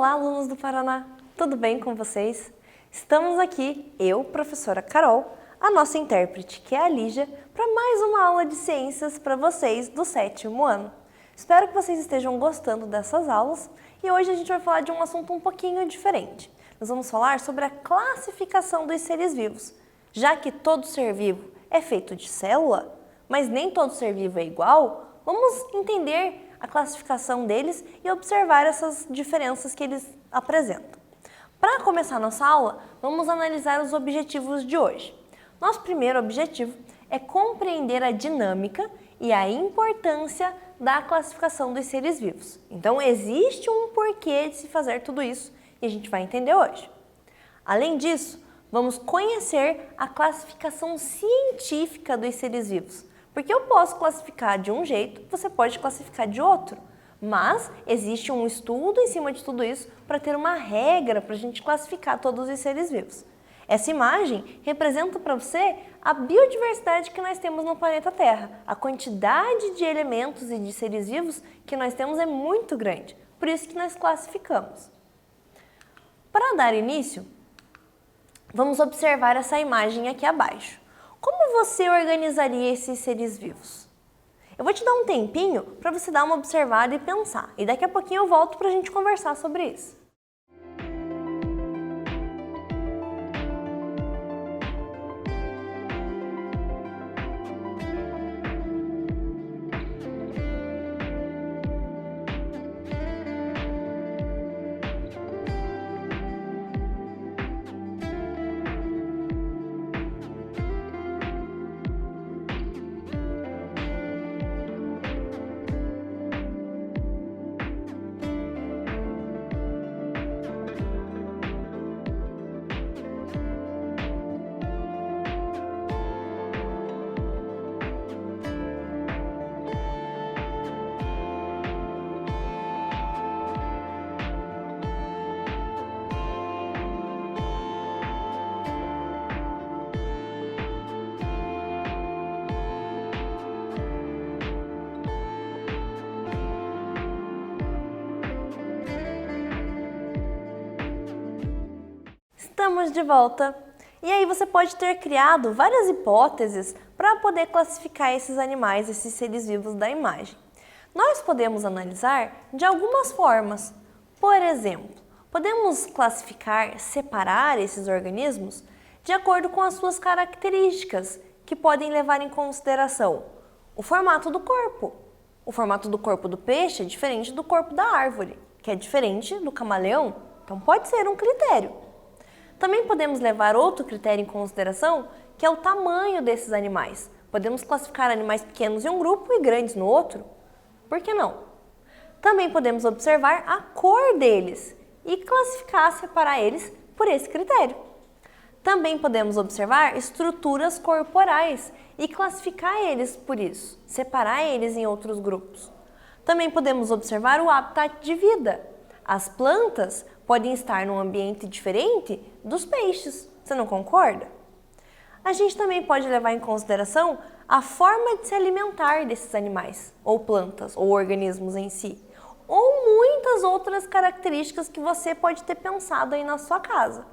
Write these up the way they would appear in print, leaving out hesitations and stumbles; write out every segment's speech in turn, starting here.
Olá, alunos do Paraná! Tudo bem com vocês? Estamos aqui, eu, professora Carol, a nossa intérprete, que é a Lígia, para mais uma aula de ciências para vocês do 7º ano. Espero que vocês estejam gostando dessas aulas e hoje a gente vai falar de um assunto um pouquinho diferente. Nós vamos falar sobre a classificação dos seres vivos. Já que todo ser vivo é feito de célula, mas nem todo ser vivo é igual, vamos entender a classificação deles e observar essas diferenças que eles apresentam. Para começar nossa aula, vamos analisar os objetivos de hoje. Nosso primeiro objetivo é compreender a dinâmica e a importância da classificação dos seres vivos. Então, existe um porquê de se fazer tudo isso e a gente vai entender hoje. Além disso, vamos conhecer a classificação científica dos seres vivos. Porque eu posso classificar de um jeito, você pode classificar de outro. Mas existe um estudo em cima de tudo isso para ter uma regra para a gente classificar todos os seres vivos. Essa imagem representa para você a biodiversidade que nós temos no planeta Terra. A quantidade de elementos e de seres vivos que nós temos é muito grande, por isso que nós classificamos. Para dar início, vamos observar essa imagem aqui abaixo. Como você organizaria esses seres vivos? Eu vou te dar um tempinho para você dar uma observada e pensar. E daqui a pouquinho eu volto para a gente conversar sobre isso. Estamos de volta! E aí você pode ter criado várias hipóteses para poder classificar esses animais, esses seres vivos da imagem. Nós podemos analisar de algumas formas. Por exemplo, podemos classificar, separar esses organismos de acordo com as suas características, que podem levar em consideração o formato do corpo. O formato do corpo do peixe é diferente do corpo da árvore, que é diferente do camaleão, então pode ser um critério. Também podemos levar outro critério em consideração, que é o tamanho desses animais. Podemos classificar animais pequenos em um grupo e grandes no outro. Por que não? Também podemos observar a cor deles e classificar, separar eles por esse critério. Também podemos observar estruturas corporais e classificar eles por isso, separar eles em outros grupos. Também podemos observar o habitat de vida. As plantas podem estar num ambiente diferente dos peixes, você não concorda? A gente também pode levar em consideração a forma de se alimentar desses animais, ou plantas, ou organismos em si, ou muitas outras características que você pode ter pensado aí na sua casa.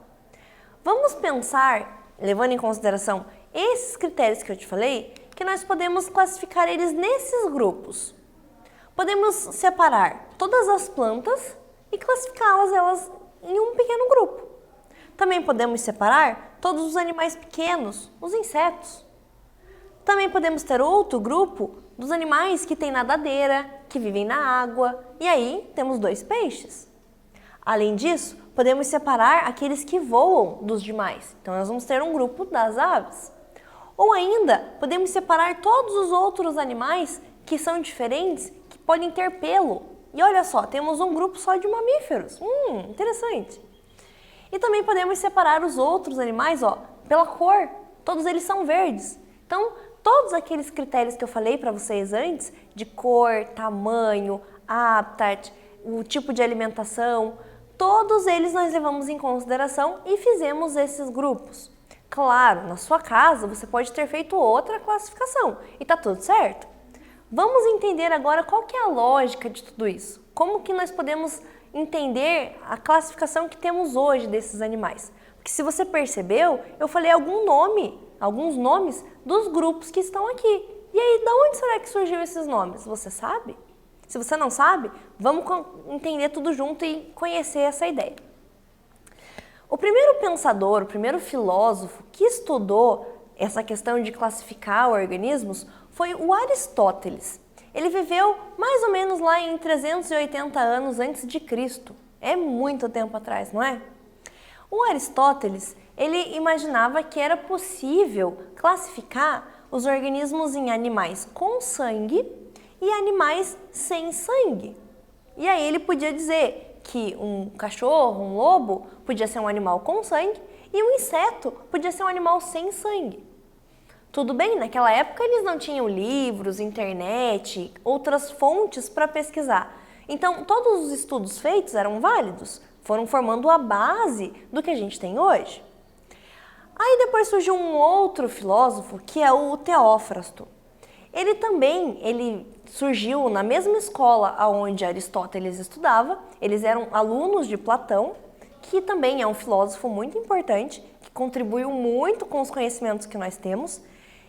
Vamos pensar, levando em consideração esses critérios que eu te falei, que nós podemos classificar eles nesses grupos. Podemos separar todas as plantas e classificá-las em um pequeno grupo. Também podemos separar todos os animais pequenos, os insetos. Também podemos ter outro grupo dos animais que têm nadadeira, que vivem na água, e aí temos 2 peixes. Além disso, podemos separar aqueles que voam dos demais, então nós vamos ter um grupo das aves. Ou ainda, podemos separar todos os outros animais que são diferentes, que podem ter pelo. E olha só, temos um grupo só de mamíferos. Interessante. E também podemos separar os outros animais, pela cor. Todos eles são verdes. Então, todos aqueles critérios que eu falei para vocês antes, de cor, tamanho, habitat, o tipo de alimentação, todos eles nós levamos em consideração e fizemos esses grupos. Claro, na sua casa você pode ter feito outra classificação e tá tudo certo. Vamos entender agora qual que é a lógica de tudo isso. Como que nós podemos entender a classificação que temos hoje desses animais. Porque se você percebeu, eu falei alguns nomes dos grupos que estão aqui. E aí, de onde será que surgiu esses nomes? Você sabe? Se você não sabe, vamos entender tudo junto e conhecer essa ideia. O primeiro pensador, o primeiro filósofo que estudou essa questão de classificar organismos foi o Aristóteles. Ele viveu mais ou menos lá em 380 anos antes de Cristo. É muito tempo atrás, não é? O Aristóteles, ele imaginava que era possível classificar os organismos em animais com sangue e animais sem sangue. E aí ele podia dizer que um cachorro, um lobo, podia ser um animal com sangue e um inseto podia ser um animal sem sangue. Tudo bem, naquela época eles não tinham livros, internet, outras fontes para pesquisar. Então, todos os estudos feitos eram válidos, foram formando a base do que a gente tem hoje. Aí depois surgiu um outro filósofo, que é o Teófrasto. Ele surgiu na mesma escola onde Aristóteles estudava, eles eram alunos de Platão, que também é um filósofo muito importante, que contribuiu muito com os conhecimentos que nós temos.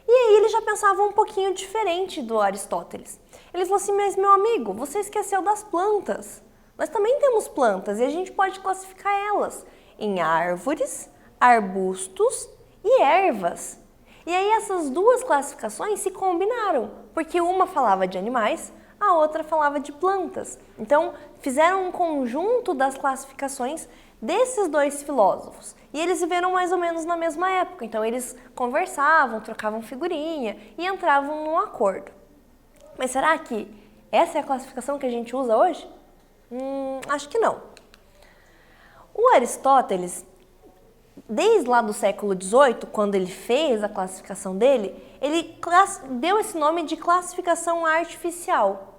E aí ele já pensava um pouquinho diferente do Aristóteles. Ele falou assim, mas meu amigo, você esqueceu das plantas. Nós também temos plantas e a gente pode classificar elas em árvores, arbustos e ervas. E aí essas duas classificações se combinaram, porque uma falava de animais, a outra falava de plantas. Então fizeram um conjunto das classificações desses dois filósofos. E eles viveram mais ou menos na mesma época, então eles conversavam, trocavam figurinha e entravam num acordo. Mas será que essa é a classificação que a gente usa hoje? Acho que não. O Aristóteles, desde lá do século XVIII, quando ele fez a classificação dele, ele deu esse nome de classificação artificial,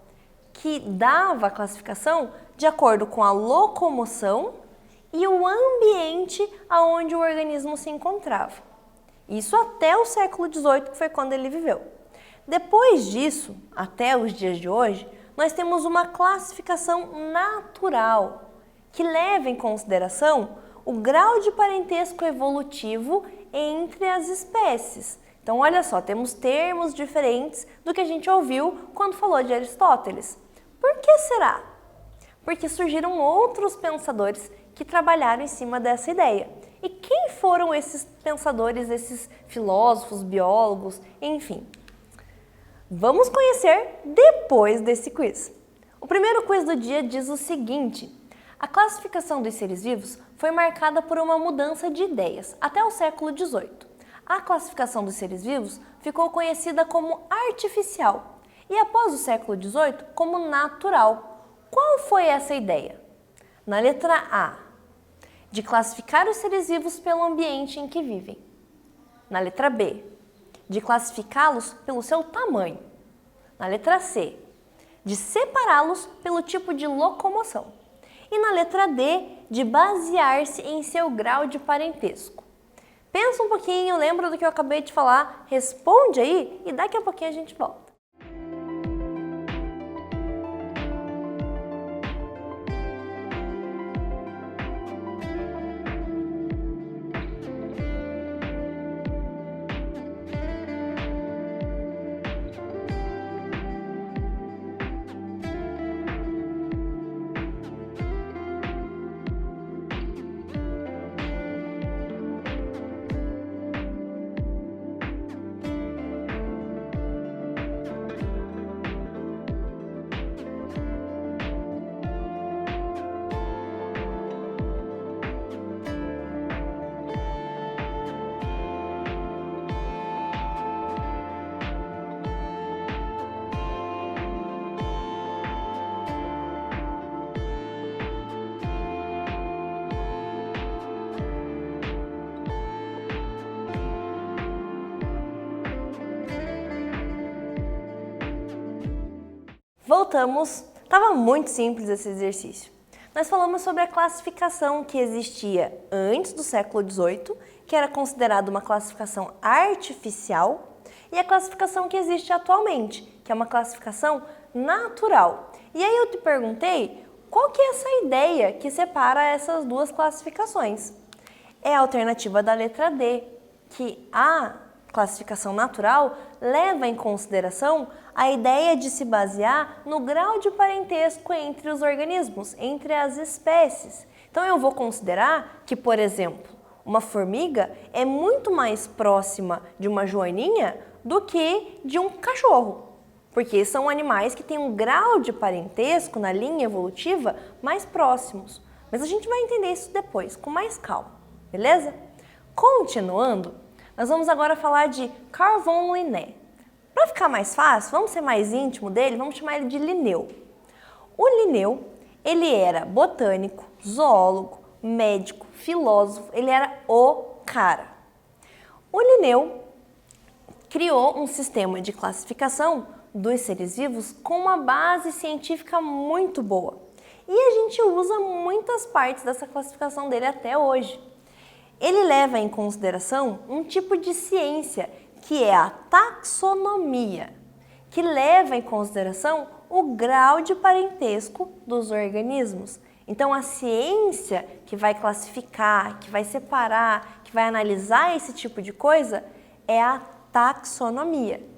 que dava a classificação de acordo com a locomoção e o ambiente onde o organismo se encontrava. Isso até o século XVIII, que foi quando ele viveu. Depois disso, até os dias de hoje, nós temos uma classificação natural, que leva em consideração o grau de parentesco evolutivo entre as espécies. Então, olha só, temos termos diferentes do que a gente ouviu quando falou de Aristóteles. Por que será? Porque surgiram outros pensadores que trabalharam em cima dessa ideia. E quem foram esses pensadores, esses filósofos, biólogos, enfim? Vamos conhecer depois desse quiz. O primeiro quiz do dia diz o seguinte: a classificação dos seres vivos foi marcada por uma mudança de ideias até o século XVIII. A classificação dos seres vivos ficou conhecida como artificial e após o século XVIII como natural. Qual foi essa ideia? Na letra A, de classificar os seres vivos pelo ambiente em que vivem. Na letra B, de classificá-los pelo seu tamanho. Na letra C, de separá-los pelo tipo de locomoção. E na letra D, de basear-se em seu grau de parentesco. Pensa um pouquinho, lembra do que eu acabei de falar, responde aí e daqui a pouquinho a gente volta. Voltamos. Estava muito simples esse exercício. Nós falamos sobre a classificação que existia antes do século XVIII, que era considerada uma classificação artificial, e a classificação que existe atualmente, que é uma classificação natural. E aí eu te perguntei qual que é essa ideia que separa essas duas classificações? É a alternativa da letra D, que a classificação natural leva em consideração a ideia de se basear no grau de parentesco entre os organismos, entre as espécies. Então eu vou considerar que, por exemplo, uma formiga é muito mais próxima de uma joaninha do que de um cachorro, porque são animais que têm um grau de parentesco na linha evolutiva mais próximos. Mas a gente vai entender isso depois, com mais calma, beleza? Continuando, nós vamos agora falar de Carl von Linné. Para ficar mais fácil, vamos ser mais íntimo dele, vamos chamar ele de Linneu. O Linneu, ele era botânico, zoólogo, médico, filósofo, ele era o cara. O Linneu criou um sistema de classificação dos seres vivos com uma base científica muito boa. E a gente usa muitas partes dessa classificação dele até hoje. Ele leva em consideração um tipo de ciência que é a taxonomia, que leva em consideração o grau de parentesco dos organismos. Então, a ciência que vai classificar, que vai separar, que vai analisar esse tipo de coisa é a taxonomia.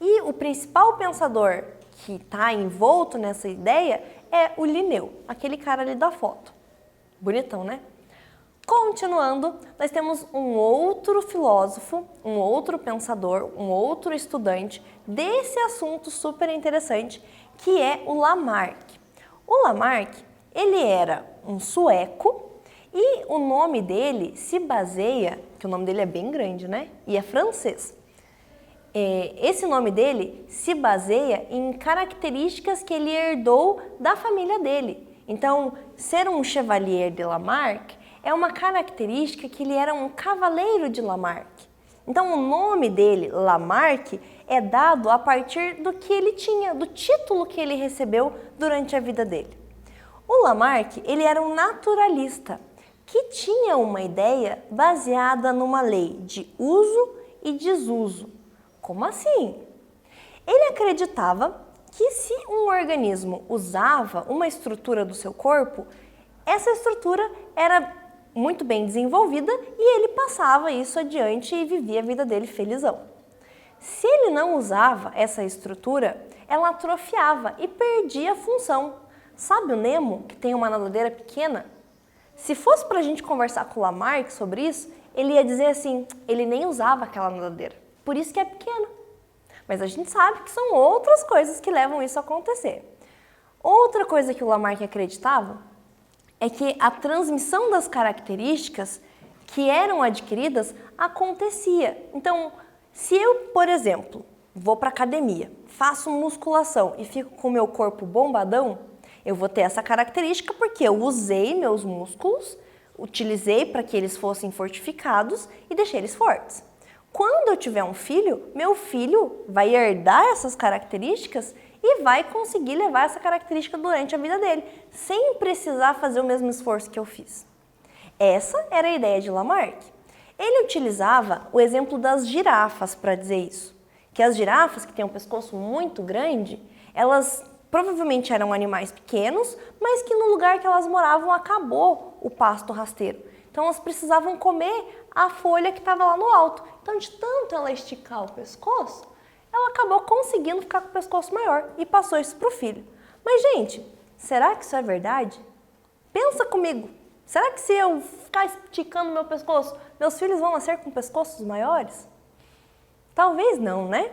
E o principal pensador que está envolto nessa ideia é o Linneu, aquele cara ali da foto. Bonitão, né? Continuando, nós temos um outro filósofo, um outro pensador, um outro estudante desse assunto super interessante, que é o Lamarck. O Lamarck, ele era um sueco e o nome dele se baseia, que o nome dele é bem grande, né? E é francês. Esse nome dele se baseia em características que ele herdou da família dele. Então, ser um chevalier de Lamarck é uma característica que ele era um cavaleiro de Lamarck. Então, o nome dele, Lamarck, é dado a partir do que ele tinha, do título que ele recebeu durante a vida dele. O Lamarck, ele era um naturalista que tinha uma ideia baseada numa lei de uso e desuso. Como assim? Ele acreditava que se um organismo usava uma estrutura do seu corpo, essa estrutura era muito bem desenvolvida e ele passava isso adiante e vivia a vida dele felizão. Se ele não usava essa estrutura, ela atrofiava e perdia a função. Sabe o Nemo, que tem uma nadadeira pequena? Se fosse para a gente conversar com o Lamarck sobre isso, ele ia dizer assim, ele nem usava aquela nadadeira, por isso que é pequena. Mas a gente sabe que são outras coisas que levam isso a acontecer. Outra coisa que o Lamarck acreditava é que a transmissão das características que eram adquiridas acontecia. Então, se eu, por exemplo, vou para a academia, faço musculação e fico com o meu corpo bombadão, eu vou ter essa característica porque eu usei meus músculos, utilizei para que eles fossem fortificados e deixei eles fortes. Quando eu tiver um filho, meu filho vai herdar essas características e vai conseguir levar essa característica durante a vida dele, sem precisar fazer o mesmo esforço que eu fiz. Essa era a ideia de Lamarck. Ele utilizava o exemplo das girafas para dizer isso, que as girafas, que têm um pescoço muito grande, elas provavelmente eram animais pequenos, mas que no lugar que elas moravam acabou o pasto rasteiro. Então elas precisavam comer a folha que estava lá no alto. Então, de tanto ela esticar o pescoço, ela acabou conseguindo ficar com o pescoço maior e passou isso para o filho. Mas, gente, será que isso é verdade? Pensa comigo. Será que se eu ficar esticando meu pescoço, meus filhos vão nascer com pescoços maiores? Talvez não, né?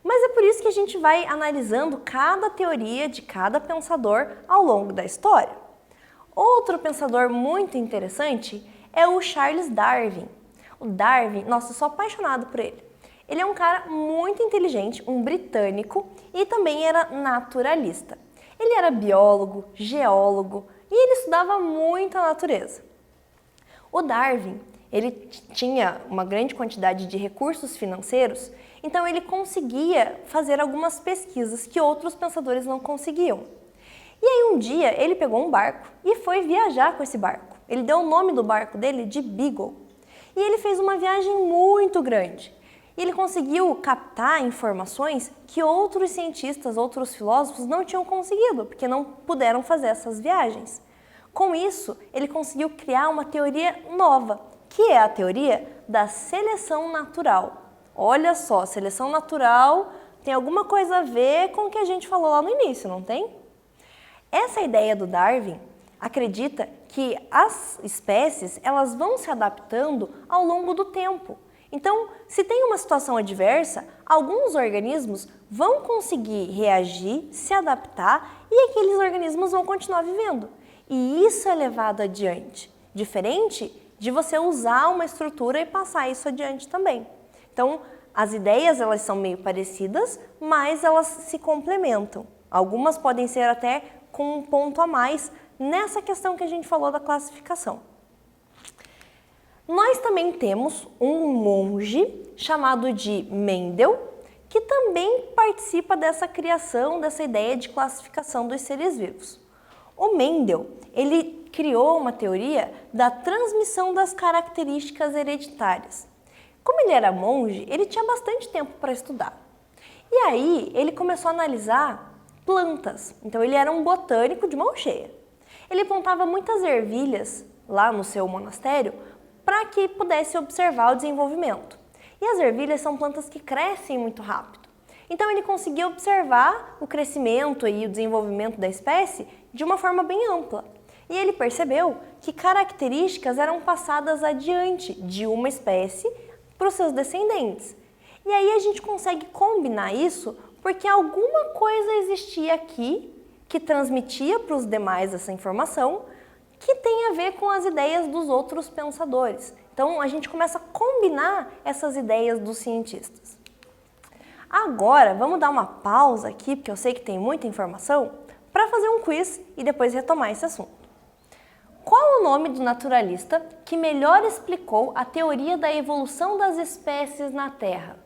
Mas é por isso que a gente vai analisando cada teoria de cada pensador ao longo da história. Outro pensador muito interessante é o Charles Darwin. O Darwin, nossa, eu sou apaixonado por ele. Ele é um cara muito inteligente, um britânico e também era naturalista. Ele era biólogo, geólogo e ele estudava muito a natureza. O Darwin, ele tinha uma grande quantidade de recursos financeiros, então ele conseguia fazer algumas pesquisas que outros pensadores não conseguiam. E aí um dia ele pegou um barco e foi viajar com esse barco. Ele deu o nome do barco dele de Beagle. E ele fez uma viagem muito grande. E ele conseguiu captar informações que outros cientistas, outros filósofos não tinham conseguido, porque não puderam fazer essas viagens. Com isso, ele conseguiu criar uma teoria nova, que é a teoria da seleção natural. Olha só, seleção natural tem alguma coisa a ver com o que a gente falou lá no início, não tem? Essa ideia do Darwin acredita que as espécies elas vão se adaptando ao longo do tempo. Então, se tem uma situação adversa, alguns organismos vão conseguir reagir, se adaptar e aqueles organismos vão continuar vivendo. E isso é levado adiante, diferente de você usar uma estrutura e passar isso adiante também. Então, as ideias elas são meio parecidas, mas elas se complementam. Algumas podem ser até com um ponto a mais nessa questão que a gente falou da classificação. Nós também temos um monge chamado de Mendel, que também participa dessa criação, dessa ideia de classificação dos seres vivos. O Mendel, ele criou uma teoria da transmissão das características hereditárias. Como ele era monge, ele tinha bastante tempo para estudar. E aí, ele começou a analisar plantas. Então, ele era um botânico de mão cheia. Ele plantava muitas ervilhas lá no seu monastério para que pudesse observar o desenvolvimento. E as ervilhas são plantas que crescem muito rápido. Então ele conseguia observar o crescimento e o desenvolvimento da espécie de uma forma bem ampla. E ele percebeu que características eram passadas adiante de uma espécie para os seus descendentes. E aí a gente consegue combinar isso porque alguma coisa existia aqui que transmitia para os demais essa informação que tem a ver com as ideias dos outros pensadores. Então, a gente começa a combinar essas ideias dos cientistas. Agora, vamos dar uma pausa aqui, porque eu sei que tem muita informação, para fazer um quiz e depois retomar esse assunto. Qual o nome do naturalista que melhor explicou a teoria da evolução das espécies na Terra?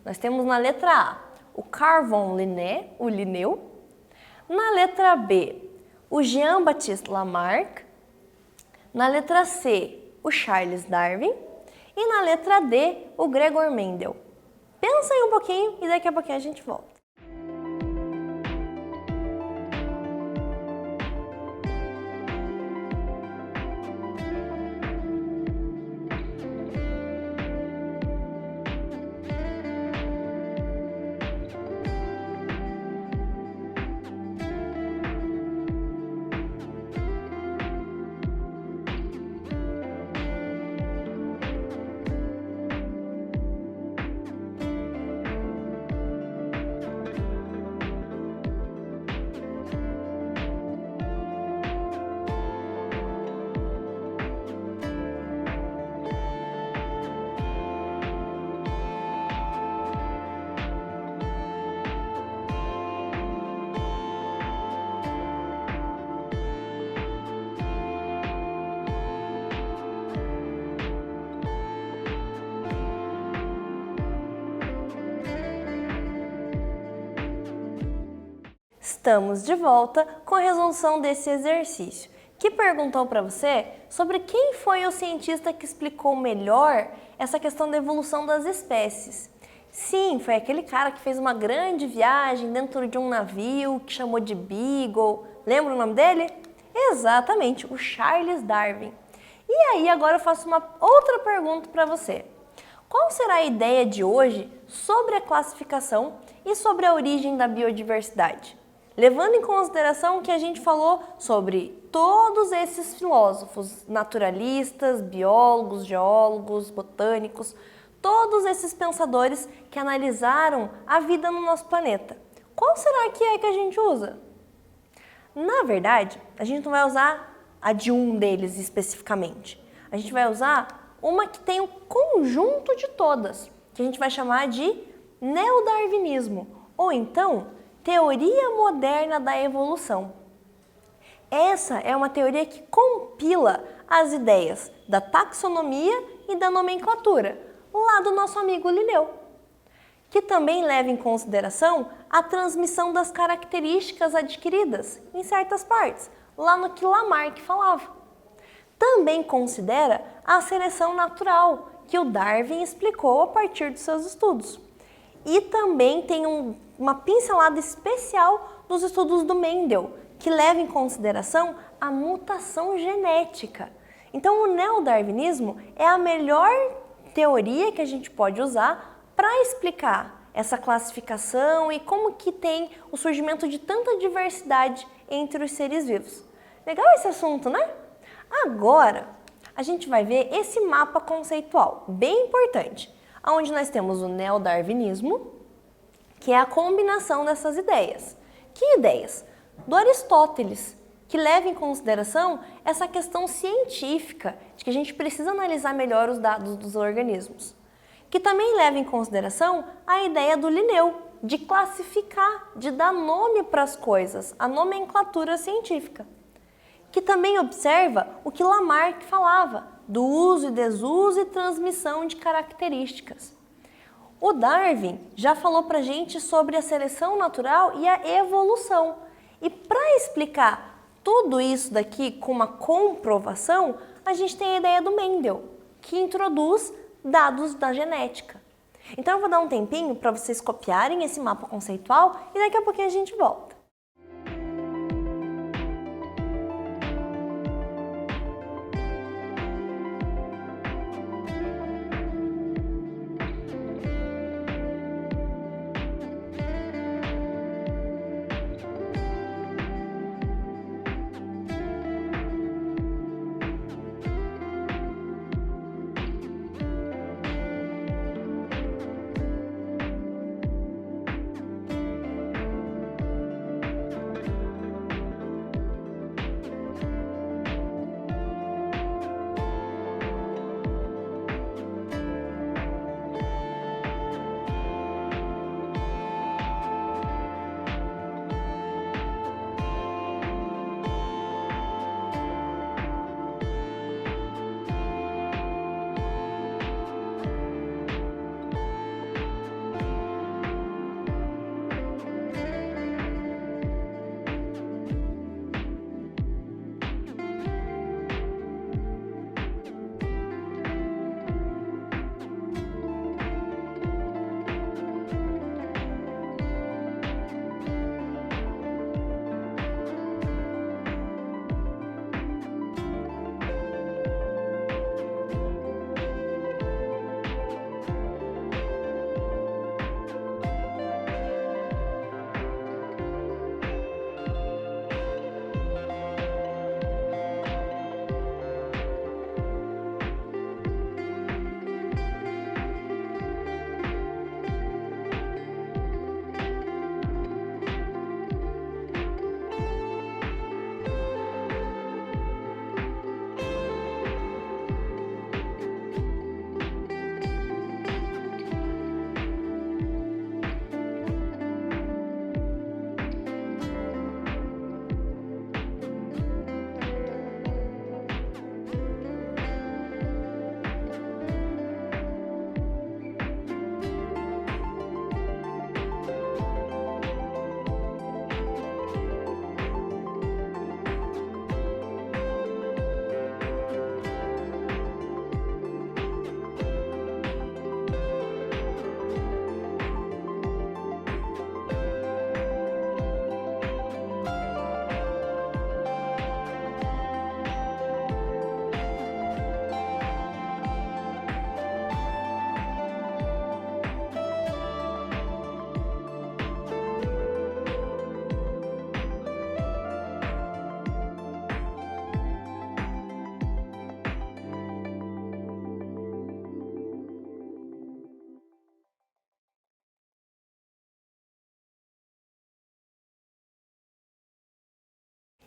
Nós temos na letra A, o Carl von Linné, o Linneu. Na letra B, o Jean-Baptiste Lamarck, na letra C, o Charles Darwin e na letra D, o Gregor Mendel. Pensa aí um pouquinho e daqui a pouquinho a gente volta. Estamos de volta com a resolução desse exercício, que perguntou para você sobre quem foi o cientista que explicou melhor essa questão da evolução das espécies. Sim, foi aquele cara que fez uma grande viagem dentro de um navio que chamou de Beagle. Lembra o nome dele? Exatamente, o Charles Darwin. E aí agora eu faço uma outra pergunta para você. Qual será a ideia de hoje sobre a classificação e sobre a origem da biodiversidade? Levando em consideração que a gente falou sobre todos esses filósofos, naturalistas, biólogos, geólogos, botânicos, todos esses pensadores que analisaram a vida no nosso planeta. Qual será que é que a gente usa? Na verdade, a gente não vai usar a de um deles especificamente. A gente vai usar uma que tem o conjunto de todas, que a gente vai chamar de neodarwinismo, ou então teoria moderna da evolução. Essa é uma teoria que compila as ideias da taxonomia e da nomenclatura, lá do nosso amigo Linneu, que também leva em consideração a transmissão das características adquiridas em certas partes, lá no que Lamarck falava. Também considera a seleção natural, que o Darwin explicou a partir dos seus estudos. E também tem uma pincelada especial dos estudos do Mendel, que leva em consideração a mutação genética. Então, o neodarwinismo é a melhor teoria que a gente pode usar para explicar essa classificação e como que tem o surgimento de tanta diversidade entre os seres vivos. Legal esse assunto, né? Agora, a gente vai ver esse mapa conceitual, bem importante, onde nós temos o neodarwinismo, que é a combinação dessas ideias. Que ideias? Do Aristóteles, que leva em consideração essa questão científica de que a gente precisa analisar melhor os dados dos organismos. Que também leva em consideração a ideia do Linneu, de classificar, de dar nome para as coisas, a nomenclatura científica. Que também observa o que Lamarck falava, do uso e desuso e transmissão de características. O Darwin já falou para a gente sobre a seleção natural e a evolução. E para explicar tudo isso daqui com uma comprovação, a gente tem a ideia do Mendel, que introduz dados da genética. Então eu vou dar um tempinho para vocês copiarem esse mapa conceitual e daqui a pouquinho a gente volta.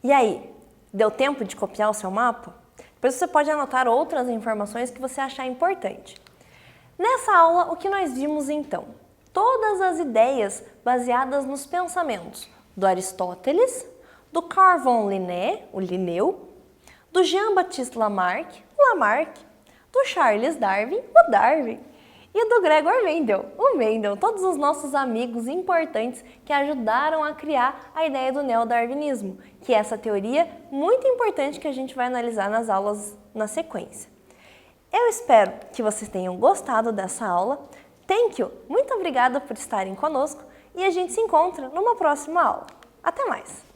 E aí, deu tempo de copiar o seu mapa? Depois você pode anotar outras informações que você achar importante. Nessa aula, o que nós vimos então? Todas as ideias baseadas nos pensamentos do Aristóteles, do Carl von Linné, o Linneu, do Jean-Baptiste Lamarck, o Lamarck, do Charles Darwin, o Darwin, e do Gregor Mendel, o Mendel, todos os nossos amigos importantes que ajudaram a criar a ideia do neodarwinismo, que é essa teoria muito importante que a gente vai analisar nas aulas na sequência. Eu espero que vocês tenham gostado dessa aula. Thank you! Muito obrigada por estarem conosco e a gente se encontra numa próxima aula. Até mais!